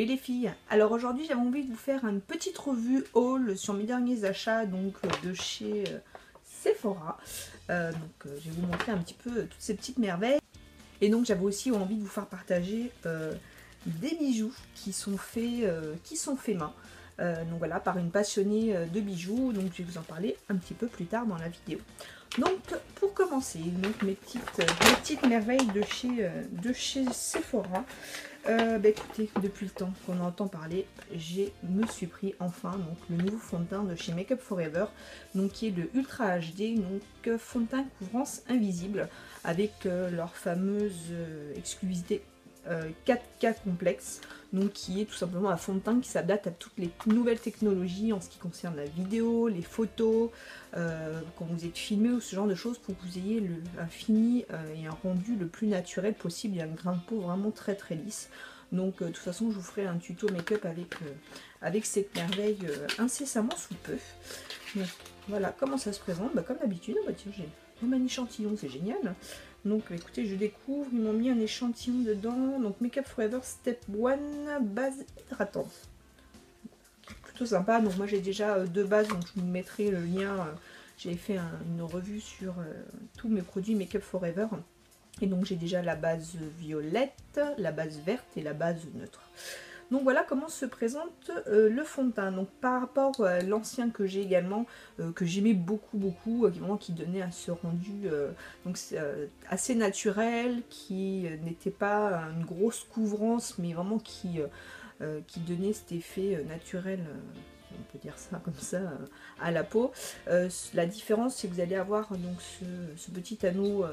Salut les filles. Alors aujourd'hui j'avais envie de vous faire une petite revue haul sur mes derniers achats donc de chez Sephora. Je vais vous montrer un petit peu toutes ces petites merveilles. Et donc j'avais aussi envie de vous faire partager des bijoux qui sont faits main. Donc voilà, par une passionnée de bijoux. Donc je vais vous en parler un petit peu plus tard dans la vidéo. Donc pour commencer, donc mes petites merveilles de chez Sephora. Écoutez, depuis le temps qu'on entend parler, me suis pris enfin donc le nouveau fond de teint de chez Make Up For Ever, donc qui est le Ultra HD, donc fond de teint couvrance invisible avec leur fameuse exclusivité 4K complexe, donc qui est tout simplement un fond de teint qui s'adapte à toutes les nouvelles technologies en ce qui concerne la vidéo, les photos, quand vous êtes filmé ou ce genre de choses, pour que vous ayez un fini et un rendu le plus naturel possible. Il y a un grain de peau vraiment très très lisse. Donc de toute façon je vous ferai un tuto make-up avec cette merveille incessamment sous peu. Donc voilà comment ça se présente. Comme d'habitude, tiens, j'ai même un échantillon, c'est génial. Donc écoutez, je découvre, ils m'ont mis un échantillon dedans. Donc Make Up For Ever Step 1 base hydratante. Plutôt sympa. Donc moi j'ai déjà deux bases, donc je vous mettrai le lien. J'ai fait une revue sur tous mes produits Make Up For Ever. Et donc j'ai déjà la base violette, la base verte et la base neutre. Donc voilà comment se présente le fond de teint. Donc par rapport à l'ancien que j'ai également, que j'aimais beaucoup, qui donnait à ce rendu assez naturel, qui n'était pas une grosse couvrance, mais vraiment qui donnait cet effet naturel, on peut dire ça comme ça, à la peau. La différence, c'est que vous allez avoir donc ce petit anneau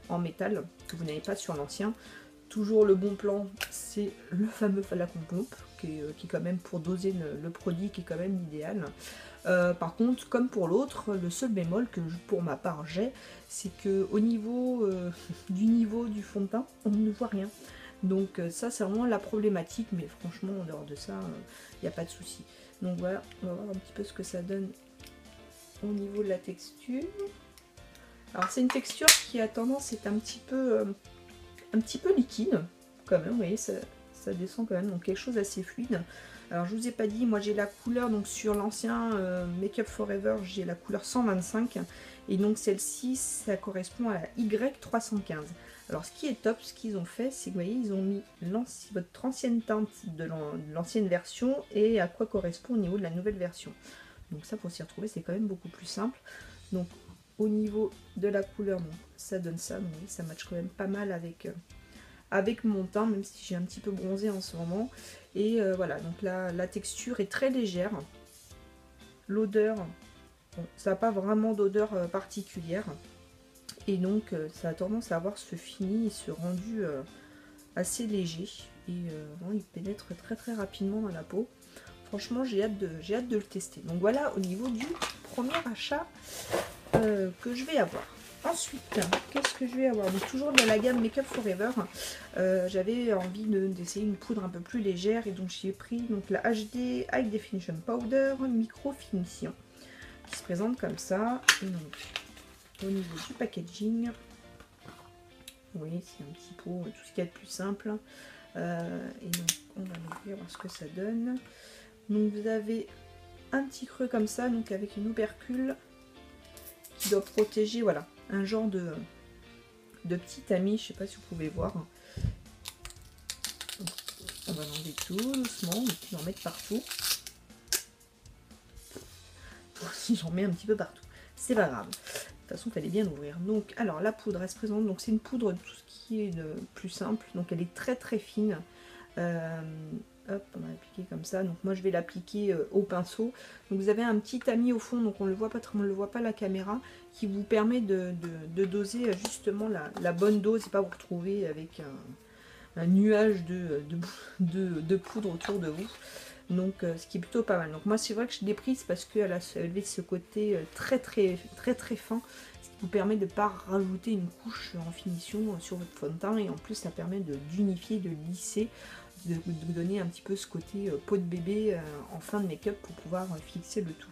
en métal que vous n'avez pas sur l'ancien. Toujours le bon plan, c'est le fameux flacon pompe, qui est quand même pour doser le produit, qui est quand même l'idéal. Par contre, comme pour l'autre, le seul bémol que pour ma part j'ai, c'est que au niveau du fond de teint, on ne voit rien. Donc ça c'est vraiment la problématique, mais franchement en dehors de ça, il n'y a pas de souci. Donc voilà, on va voir un petit peu ce que ça donne au niveau de la texture. Alors c'est une texture qui a tendance à être un petit peu liquide quand même, vous voyez, ça descend quand même, donc quelque chose d'assez fluide. Alors je vous ai pas dit, moi j'ai la couleur, donc sur l'ancien Make Up For Ever, j'ai la couleur 125, et donc celle-ci, ça correspond à la Y315. Alors ce qui est top, ce qu'ils ont fait, c'est que vous voyez, ils ont mis votre ancienne teinte de l'ancienne version et à quoi correspond au niveau de la nouvelle version. Donc ça, pour s'y retrouver, c'est quand même beaucoup plus simple. Donc au niveau de la couleur, bon, ça donne ça, donc ça match quand même pas mal avec mon teint, même si j'ai un petit peu bronzé en ce moment. Et voilà, donc la texture est très légère. L'odeur, bon, ça n'a pas vraiment d'odeur particulière. Et donc ça a tendance à avoir ce fini et ce rendu assez léger. Et bon, il pénètre très très rapidement dans la peau. Franchement, j'ai hâte de le tester. Donc voilà au niveau du premier achat que je vais avoir. Ensuite, qu'est-ce que je vais avoir? Donc toujours de la gamme Make Up For Ever. J'avais envie d'essayer une poudre un peu plus légère et donc j'ai pris donc la HD High Definition Powder Micro Finition qui se présente comme ça. Et donc au niveau du packaging, vous voyez, c'est un petit pot, tout ce qu'il y a de plus simple. Et donc on va l'ouvrir, voir ce que ça donne. Donc vous avez un petit creux comme ça, donc avec une opercule qui doit protéger, voilà, un genre de petit tamis, je sais pas si vous pouvez voir. Donc, on va l'enlever tout doucement, et puis en mettre partout. Si j'en mets un petit peu partout, c'est pas grave. De toute façon, il fallait bien l'ouvrir. Donc, alors la poudre, elle se présente. Donc, c'est une poudre tout ce qui est de plus simple. Donc, elle est très très fine. Hop, on va l'appliquer comme ça. Donc moi je vais l'appliquer au pinceau. Donc vous avez un petit tamis au fond, donc on ne le voit pas, on ne le voit pas à la caméra, qui vous permet de doser justement la bonne dose et pas vous retrouver avec un nuage de poudre autour de vous. Donc ce qui est plutôt pas mal. Donc moi c'est vrai que je l'ai prise parce qu'elle a ce côté très fin, ce qui vous permet de ne pas rajouter une couche en finition sur votre fond de teint, et en plus ça permet d'unifier, de lisser, de donner un petit peu ce côté peau de bébé en fin de make-up pour pouvoir fixer le tout.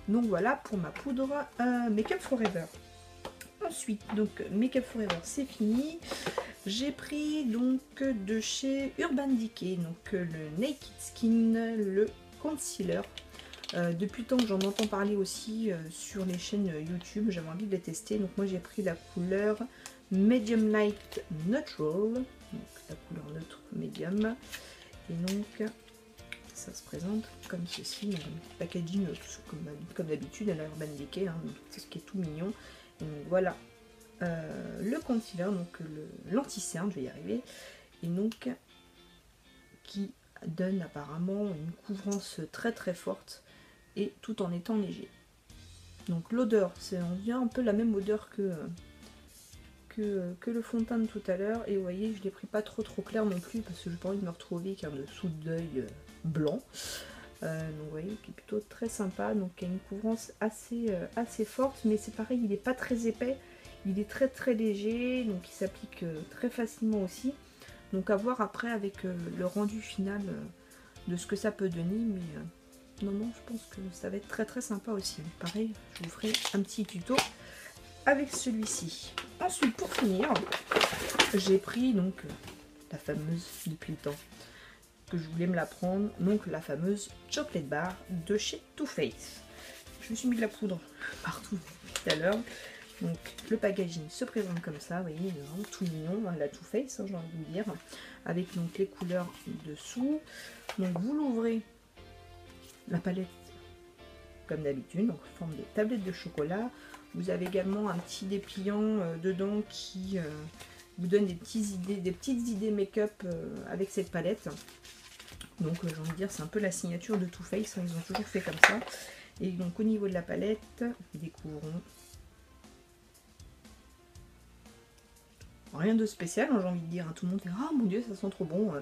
Donc voilà pour ma poudre Make Up For Ever. Ensuite, donc Make Up For Ever, c'est fini. J'ai pris donc de chez Urban Decay, donc le Naked Skin, le concealer. Depuis le temps que j'en entends parler aussi sur les chaînes YouTube, j'avais envie de les tester. Donc moi j'ai pris la couleur Medium Light Neutral, donc la couleur neutre médium. Et donc ça se présente comme ceci, donc un packaging comme d'habitude à la Urban Decay, hein, c'est ce qui est tout mignon. Et donc voilà le concealer, donc l'anti-cerne, je vais y arriver, et donc qui donne apparemment une couvrance très très forte et tout en étant léger. Donc l'odeur, on dirait un peu la même odeur que le fond de teint de tout à l'heure, et vous voyez je l'ai pris pas trop clair non plus parce que j'ai pas envie de me retrouver avec un dessous d'œil blanc. Donc vous voyez qui est plutôt très sympa, donc il y a une couvrance assez forte, mais c'est pareil, il n'est pas très épais, il est très léger, donc il s'applique très facilement aussi. Donc à voir après avec le rendu final de ce que ça peut donner, mais non, je pense que ça va être très sympa aussi. Pareil, je vous ferai un petit tuto avec celui-ci. Ensuite, pour finir, j'ai pris donc la fameuse, depuis le temps que je voulais me la prendre, donc la fameuse Chocolate Bar de chez Too Faced. Je me suis mis de la poudre partout tout à l'heure. Donc le packaging se présente comme ça, vous voyez, il est vraiment tout mignon, hein, la Too Faced, hein, j'ai envie de dire, avec donc les couleurs dessous. Donc vous l'ouvrez, la palette comme d'habitude, donc en forme de tablette de chocolat. Vous avez également un petit dépliant dedans qui vous donne des petites idées make-up avec cette palette. Donc j'ai envie de dire c'est un peu la signature de Too Faced, hein, ils ont toujours fait comme ça. Et donc au niveau de la palette, découvrons. Rien de spécial, hein, j'ai envie de dire, hein, tout le monde fait ah mon dieu ça sent trop bon.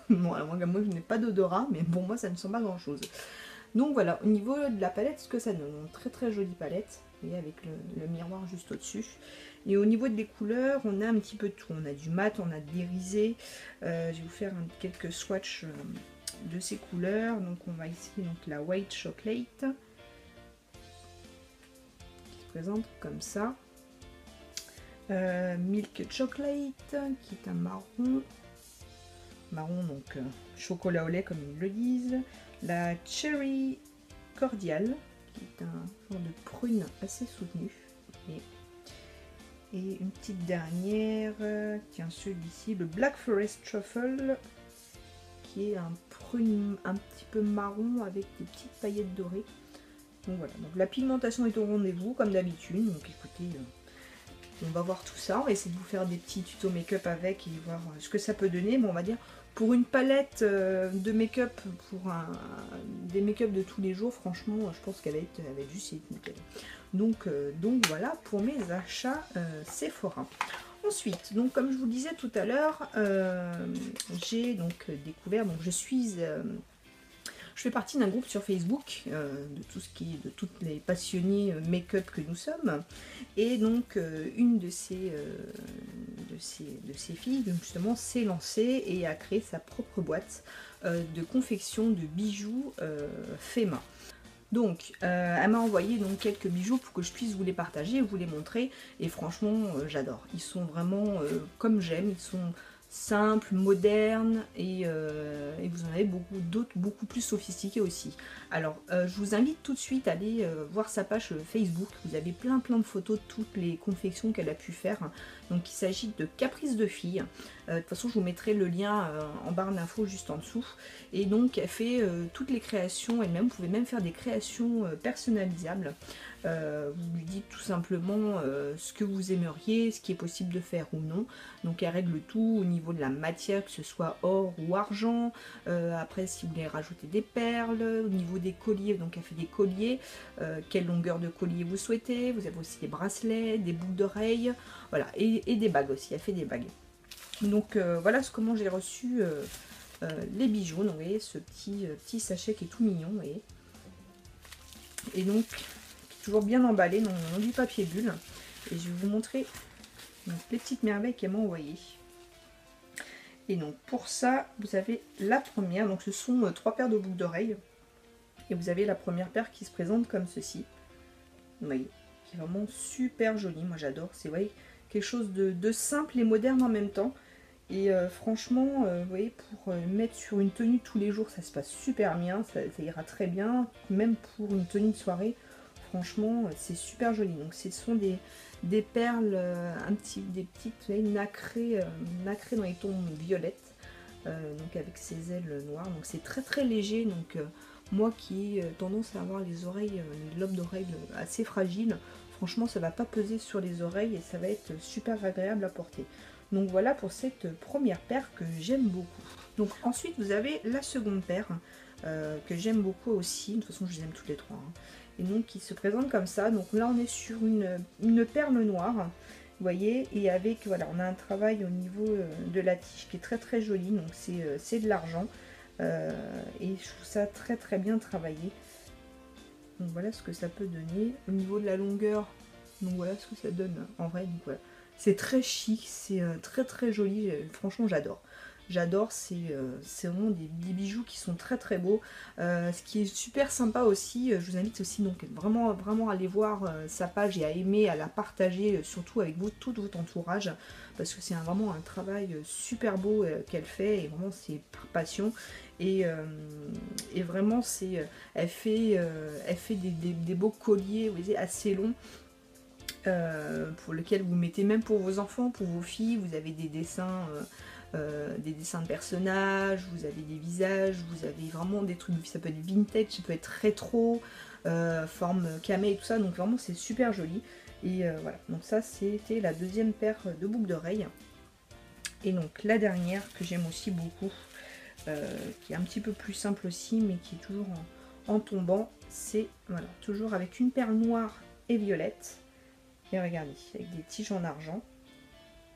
Bon, alors, moi je n'ai pas d'odorat, mais bon moi ça ne sent pas grand chose. Donc voilà, au niveau de la palette, ce que ça donne, une très jolie palette, vous voyez, avec le miroir juste au-dessus. Et au niveau des couleurs, on a un petit peu de tout. On a du mat, on a de l'irisé. Je vais vous faire quelques swatchs de ces couleurs. Donc on va ici donc la White Chocolate, qui se présente comme ça. Milk Chocolate, qui est un marron. Marron, donc chocolat au lait comme ils le disent. La Cherry Cordial, qui est un genre de prune assez soutenu. Et une petite dernière, tiens celui-ci, le Black Forest Truffle, qui est un prune un petit peu marron avec des petites paillettes dorées. Donc voilà, donc la pigmentation est au rendez-vous comme d'habitude. Donc écoutez, on va voir tout ça, on va essayer de vous faire des petits tutos make-up avec et voir ce que ça peut donner. Bon, on va dire pour une palette de make-up, pour des make-up de tous les jours, franchement, je pense qu'elle va être juste nickel. Donc voilà pour mes achats Sephora. Ensuite, donc comme je vous le disais tout à l'heure, j'ai donc découvert, donc je fais partie d'un groupe sur Facebook de toutes les passionnés make-up que nous sommes, et donc une de ces filles justement s'est lancée et a créé sa propre boîte de confection de bijoux fait main. Donc elle m'a envoyé donc quelques bijoux pour que je puisse vous les partager et vous les montrer, et franchement j'adore, ils sont vraiment comme j'aime, ils sont simple, moderne, et vous en avez d'autres beaucoup plus sophistiqués aussi. Alors je vous invite tout de suite à aller voir sa page Facebook, vous avez plein de photos de toutes les confections qu'elle a pu faire. Donc il s'agit de Caprice de Fille. De toute façon je vous mettrai le lien en barre d'infos juste en dessous. Et donc elle fait toutes les créations elle-même, vous pouvez même faire des créations personnalisables. Vous lui dites tout simplement ce que vous aimeriez, ce qui est possible de faire ou non. Donc elle règle tout au niveau de la matière, que ce soit or ou argent. Après si vous voulez rajouter des perles, au niveau des colliers, donc elle fait des colliers, quelle longueur de collier vous souhaitez. Vous avez aussi des bracelets, des boucles d'oreilles, voilà, et des bagues aussi, elle fait des bagues. Donc voilà comment j'ai reçu les bijoux. Donc vous voyez ce petit sachet qui est tout mignon, vous voyez. Et donc toujours bien emballé dans du papier bulle, et je vais vous montrer donc les petites merveilles qu'elle m'a envoyées. Et donc pour ça vous avez la première, donc ce sont 3 paires de boucles d'oreilles, et vous avez la première paire qui se présente comme ceci, vous voyez, qui est vraiment super joli. Moi j'adore, c'est, vous voyez, quelque chose de simple et moderne en même temps. Et franchement, vous voyez, pour mettre sur une tenue tous les jours, ça se passe super bien, ça ira très bien, même pour une tenue de soirée. Franchement, c'est super joli. Donc ce sont des perles, des petites, vous voyez, nacrées, nacrées dans les tons violettes, donc avec ces ailes noires. Donc c'est très très léger. Donc moi qui ai tendance à avoir les oreilles, les lobes d'oreilles assez fragiles, franchement ça va pas peser sur les oreilles et ça va être super agréable à porter. Donc voilà pour cette première paire que j'aime beaucoup. Donc ensuite vous avez la seconde paire que j'aime beaucoup aussi. De toute façon je les aime toutes les trois. Hein. Et donc qui se présente comme ça. Donc là on est sur une perle noire. Vous voyez, et avec, voilà, on a un travail au niveau de la tige qui est très très joli. Donc c'est de l'argent. Et je trouve ça très très bien travaillé. Donc voilà ce que ça peut donner. Au niveau de la longueur, donc voilà ce que ça donne en vrai. Donc voilà. C'est très chic, c'est très très joli, franchement j'adore. J'adore, c'est vraiment des bijoux qui sont très très beaux. Ce qui est super sympa aussi, je vous invite aussi donc vraiment vraiment à aller voir sa page et à aimer, à la partager, surtout avec vous, tout votre entourage. Parce que c'est vraiment un travail super beau qu'elle fait, et vraiment c'est par passion. Et vraiment elle fait des beaux colliers, vous voyez, assez longs. Pour lequel vous mettez même pour vos enfants, pour vos filles, vous avez des dessins de personnages, vous avez des visages, vous avez vraiment des trucs, ça peut être vintage, ça peut être rétro, forme camé et tout ça, donc vraiment c'est super joli. Et voilà, donc ça c'était la deuxième paire de boucles d'oreilles. Et donc la dernière que j'aime aussi beaucoup, qui est un petit peu plus simple aussi, mais qui est toujours en tombant, c'est voilà, toujours avec une perle noire et violette. Et regardez, avec des tiges en argent.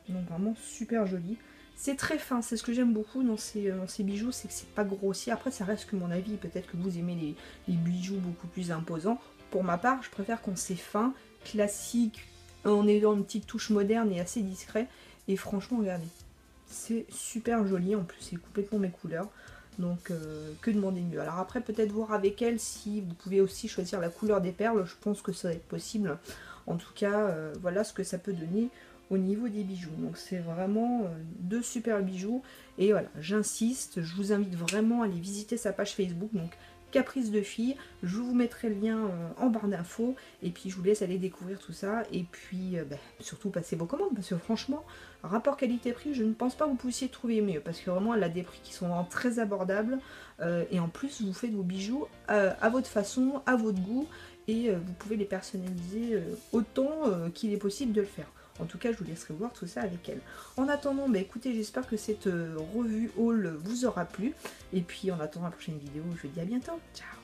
Donc vraiment super joli. C'est très fin, c'est ce que j'aime beaucoup dans ces bijoux, c'est que c'est pas grossier. Après ça reste que mon avis, peut-être que vous aimez les bijoux beaucoup plus imposants. Pour ma part, je préfère quand c'est fin, classique, en ayant une petite touche moderne et assez discret. Et franchement, regardez, c'est super joli, en plus c'est complètement mes couleurs. Donc que demander mieux. Alors après peut-être voir avec elle si vous pouvez aussi choisir la couleur des perles, je pense que ça va être possible. En tout cas, voilà ce que ça peut donner au niveau des bijoux. Donc c'est vraiment deux super bijoux. Et voilà, j'insiste, je vous invite vraiment à aller visiter sa page Facebook. Donc Caprice de Fille, je vous mettrai le lien en barre d'infos. Et puis je vous laisse aller découvrir tout ça. Et puis surtout passez vos commandes. Parce que franchement, rapport qualité-prix, je ne pense pas que vous puissiez trouver mieux. Parce que vraiment, elle a des prix qui sont vraiment très abordables. Et en plus, vous faites vos bijoux à votre façon, à votre goût. Et vous pouvez les personnaliser autant qu'il est possible de le faire. En tout cas, je vous laisserai voir tout ça avec elle. En attendant, écoutez, j'espère que cette revue haul vous aura plu. Et puis, en attendant la prochaine vidéo, je vous dis à bientôt. Ciao!